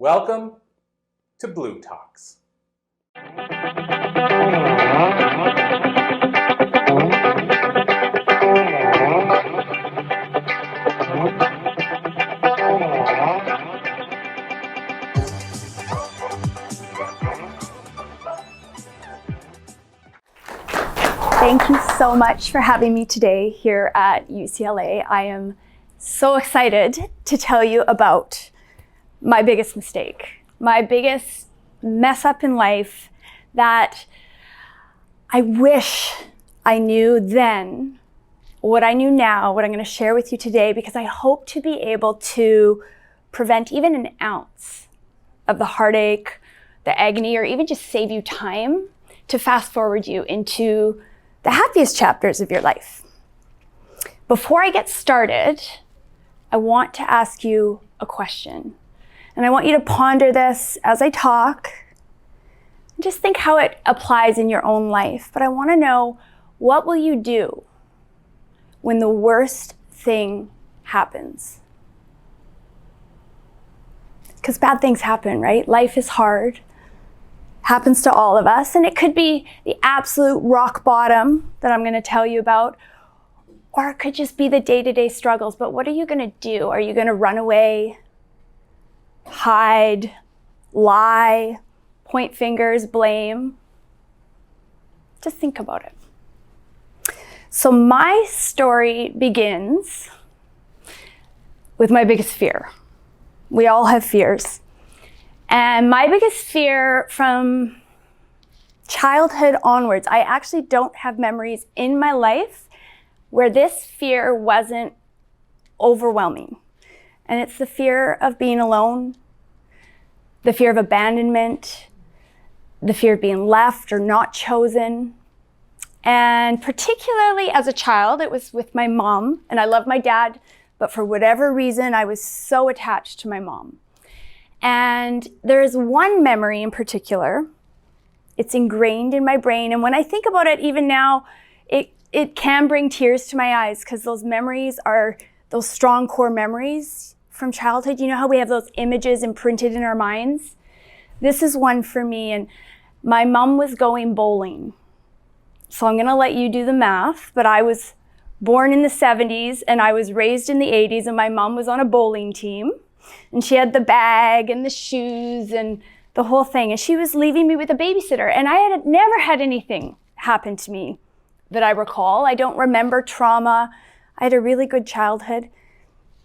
Welcome to Blue Talks. Thank you so much for having me today here at UCLA. I am so excited to tell you about my biggest mistake, my biggest mess up in life that I wish I knew then, what I knew now, what I'm going to share with you today, because I hope to be able to prevent even an ounce of the heartache, the agony, or even just save you time to fast forward you into the happiest chapters of your life. Before I get started, I want to ask you a question. And I want you to ponder this as I talk. Just think how it applies in your own life. But I want to know, what will you do when the worst thing happens? Because bad things happen, right? Life is hard. Happens to all of us. And it could be the absolute rock bottom that I'm going to tell you about. Or it could just be the day-to-day struggles. But what are you going to do? Are you going to run away? Hide, lie, point fingers, blame? Just think about it. So my story begins with my biggest fear. We all have fears. And my biggest fear from childhood onwards, I actually don't have memories in my life where this fear wasn't overwhelming. And it's the fear of being alone, the fear of abandonment, the fear of being left or not chosen. And particularly as a child, it was with my mom. And I love my dad, but for whatever reason, I was so attached to my mom. And there is one memory in particular. It's ingrained in my brain. And when I think about it, even now, it can bring tears to my eyes, because those memories are those strong core memories from childhood. You know how we have those images imprinted in our minds? This is one for me. And my mom was going bowling. So I'm going to let you do the math, but I was born in the 70s and I was raised in the 80s, and my mom was on a bowling team. And she had the bag and the shoes and the whole thing. And she was leaving me with a babysitter. And I had never had anything happen to me that I recall. I don't remember trauma. I had a really good childhood.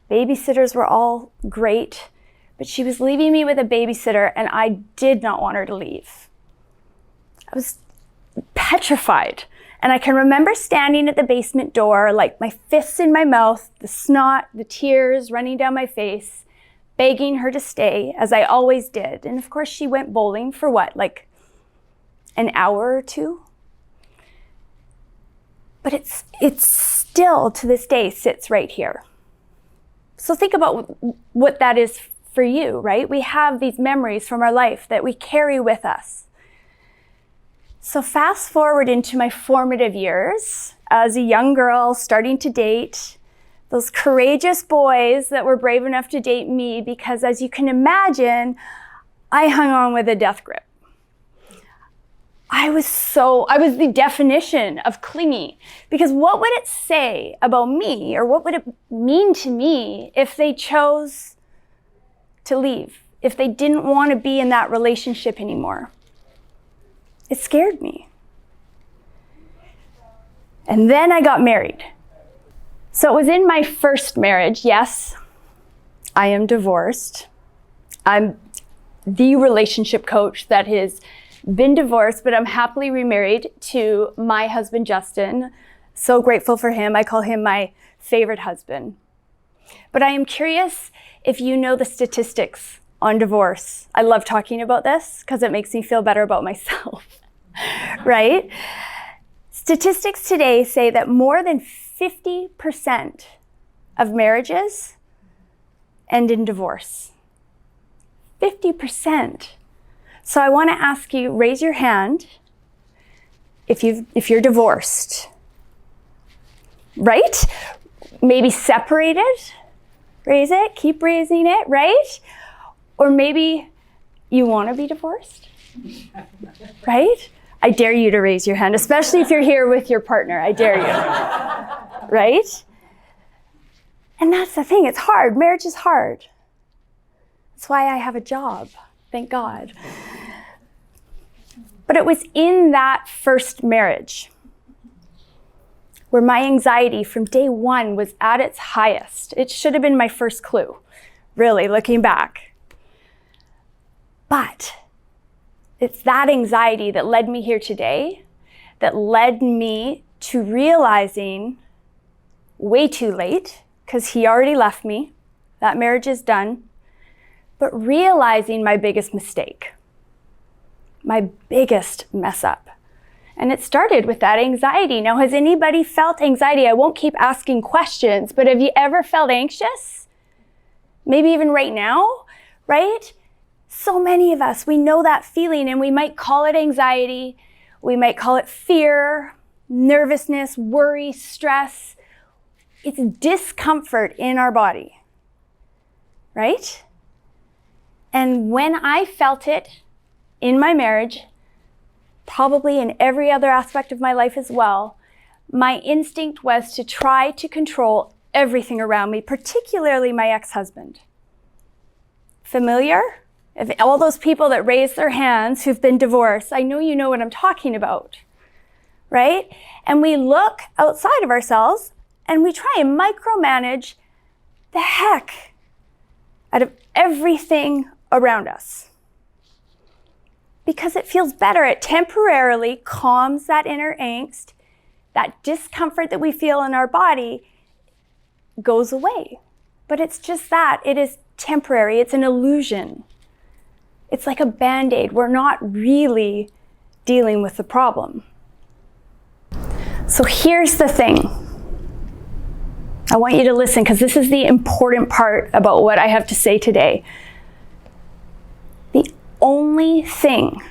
Babysitters were all great. But she was leaving me with a babysitter, and I did not want her to leave. I was petrified. And I can remember standing at the basement door, like my fists in my mouth, the snot, the tears running down my face, begging her to stay, as I always did. And of course, she went bowling for what, like an hour or two? But it's still, to this day, sits right here. So think about what that is for you, right? We have these memories from our life that we carry with us. So fast forward into my formative years as a young girl starting to date, those courageous boys that were brave enough to date me, because as you can imagine, I hung on with a death grip. I was the definition of clingy, because what would it say about me, or what would it mean to me if they chose to leave, if they didn't want to be in that relationship anymore? It scared me. And then I got married. So it was in my first marriage. Yes, I am divorced. I'm the relationship coach that has been divorced, but I'm happily remarried to my husband, Justin. So grateful for him. I call him my favorite husband. But I am curious if you know the statistics on divorce. I love talking about this because it makes me feel better about myself, right? Statistics today say that more than 50% of marriages end in divorce. 50%. So I want to ask you, raise your hand if you're divorced, right? Maybe separated, raise it, keep raising it, right? Or maybe you want to be divorced, right? I dare you to raise your hand, especially if you're here with your partner. I dare you, right? And that's the thing, it's hard. Marriage is hard. That's why I have a job, thank God. But it was in that first marriage where my anxiety from day one was at its highest. It should have been my first clue, really, looking back. But it's that anxiety that led me here today, that led me to realizing way too late, because he already left me, that marriage is done, but realizing my biggest mistake, my biggest mess up. And it started with that anxiety. Now, has anybody felt anxiety? I won't keep asking questions, but have you ever felt anxious? Maybe even right now, right? So many of us, we know that feeling, and we might call it anxiety. We might call it fear, nervousness, worry, stress. It's discomfort in our body, right? And when I felt it in my marriage, probably in every other aspect of my life as well, my instinct was to try to control everything around me, particularly my ex-husband. Familiar? If all those people that raise their hands who've been divorced, I know you know what I'm talking about, right? And we look outside of ourselves and we try and micromanage the heck out of everything around us. Because it feels better. It temporarily calms that inner angst. That discomfort that we feel in our body goes away. But it's just that. It is temporary. It's an illusion. It's like a Band-Aid. We're not really dealing with the problem. So here's the thing. I want you to listen, because this is the important part about what I have to say today. The only thing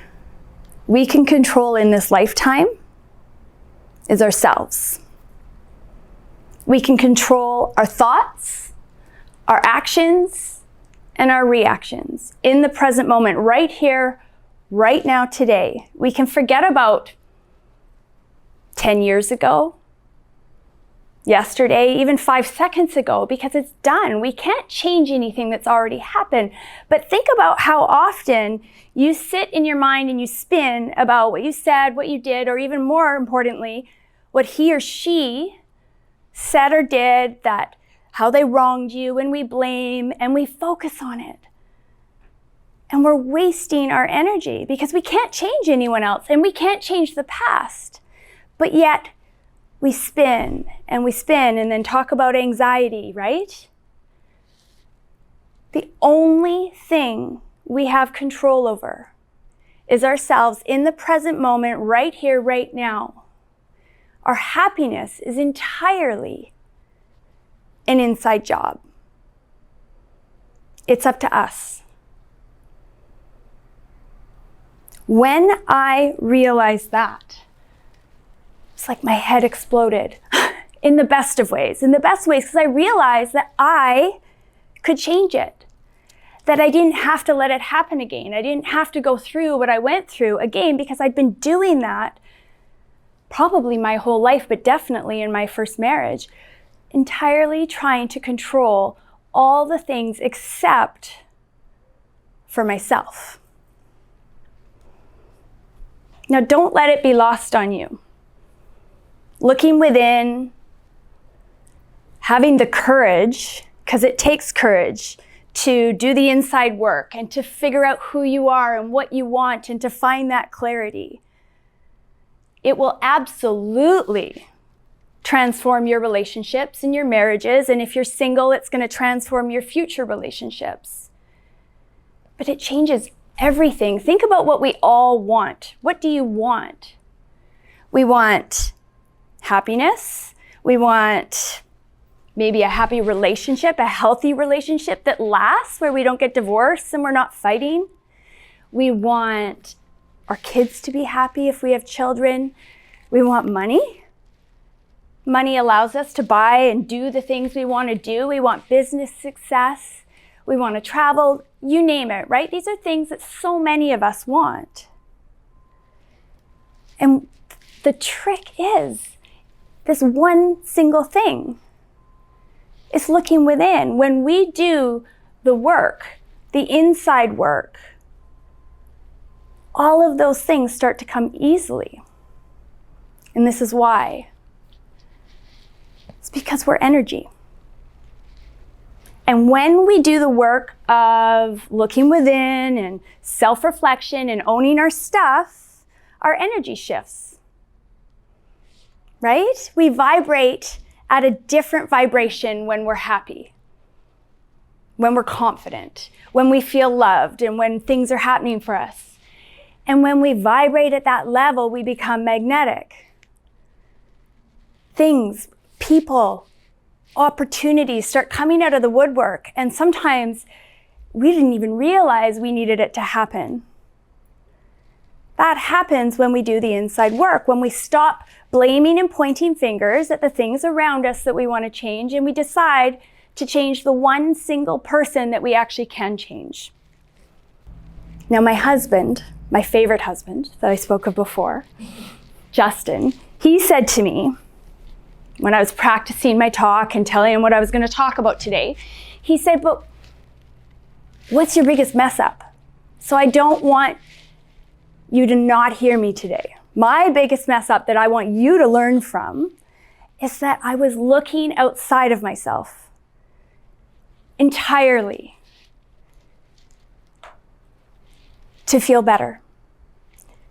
we can control in this lifetime is ourselves. We can control our thoughts, our actions, and our reactions in the present moment, right here, right now, today. We can forget about 10 years ago, yesterday, even 5 seconds ago, because it's done. We can't change anything that's already happened. But think about how often you sit in your mind and you spin about what you said, what you did, or even more importantly, what he or she said or did, that how they wronged you, and we blame and we focus on it. And we're wasting our energy because we can't change anyone else and we can't change the past. But yet we spin and then talk about anxiety, right? The only thing we have control over is ourselves in the present moment, right here, right now. Our happiness is entirely an inside job. It's up to us. When I realized that, it's like my head exploded in the best of ways, because I realized that I could change it, that I didn't have to let it happen again. I didn't have to go through what I went through again, because I'd been doing that probably my whole life, but definitely in my first marriage, entirely trying to control all the things except for myself. Now, don't let it be lost on you. Looking within, having the courage, because it takes courage to do the inside work and to figure out who you are and what you want and to find that clarity. It will absolutely transform your relationships and your marriages. And if you're single, it's going to transform your future relationships. But it changes everything. Think about what we all want. What do you want? We want happiness. We want maybe a happy relationship, a healthy relationship that lasts, where we don't get divorced and we're not fighting. We want our kids to be happy if we have children. We want money. Money allows us to buy and do the things we want to do. We want business success. We want to travel. you name it, right? These are things that so many of us want. And the trick is this one single thing. It's looking within. When we do the work, the inside work, all of those things start to come easily. And this is why. It's because we're energy. And when we do the work of looking within and self-reflection and owning our stuff, our energy shifts, right? We vibrate at a different vibration when we're happy, when we're confident, when we feel loved, and when things are happening for us. And when we vibrate at that level, we become magnetic. Things, people, opportunities start coming out of the woodwork, and sometimes we didn't even realize we needed it to happen. That happens when we do the inside work, when we stop blaming and pointing fingers at the things around us that we want to change, and we decide to change the one single person that we actually can change. Now, my husband, my favorite husband that I spoke of before, Justin, he said to me, when I was practicing my talk and telling him what I was going to talk about today, he said, but what's your biggest mess up? So I don't want you to not hear me today. My biggest mess up that I want you to learn from is that I was looking outside of myself entirely to feel better,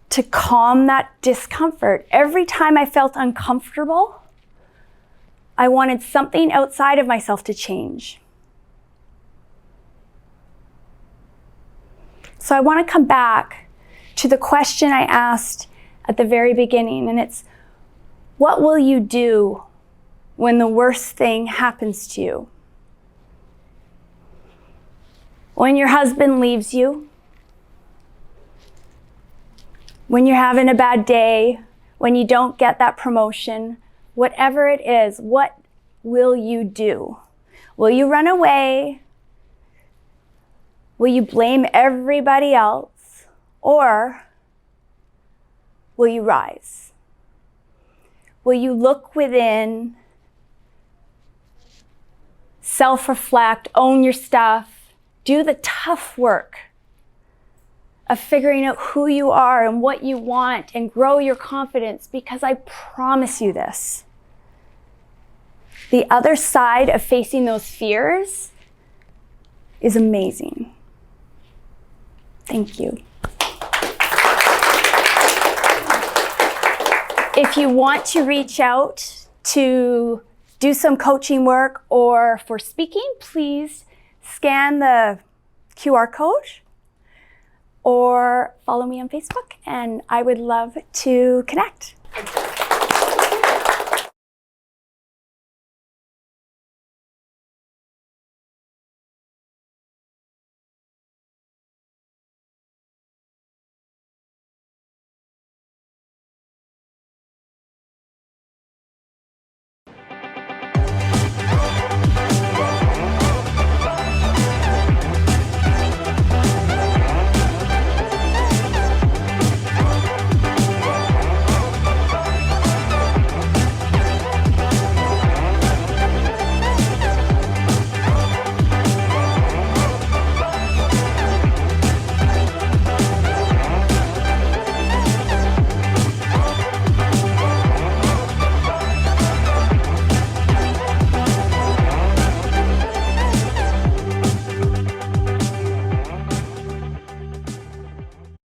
to calm that discomfort. Every time I felt uncomfortable, I wanted something outside of myself to change. So I want to come back to the question I asked at the very beginning, and it's, what will you do when the worst thing happens to you? When your husband leaves you, when you're having a bad day, when you don't get that promotion, whatever it is, what will you do? Will you run away? Will you blame everybody else? Or will you rise? Will you look within, self-reflect, own your stuff, do the tough work of figuring out who you are and what you want and grow your confidence? Because I promise you this, the other side of facing those fears is amazing. Thank you. If you want to reach out to do some coaching work or for speaking, please scan the QR code or follow me on Facebook, and I would love to connect.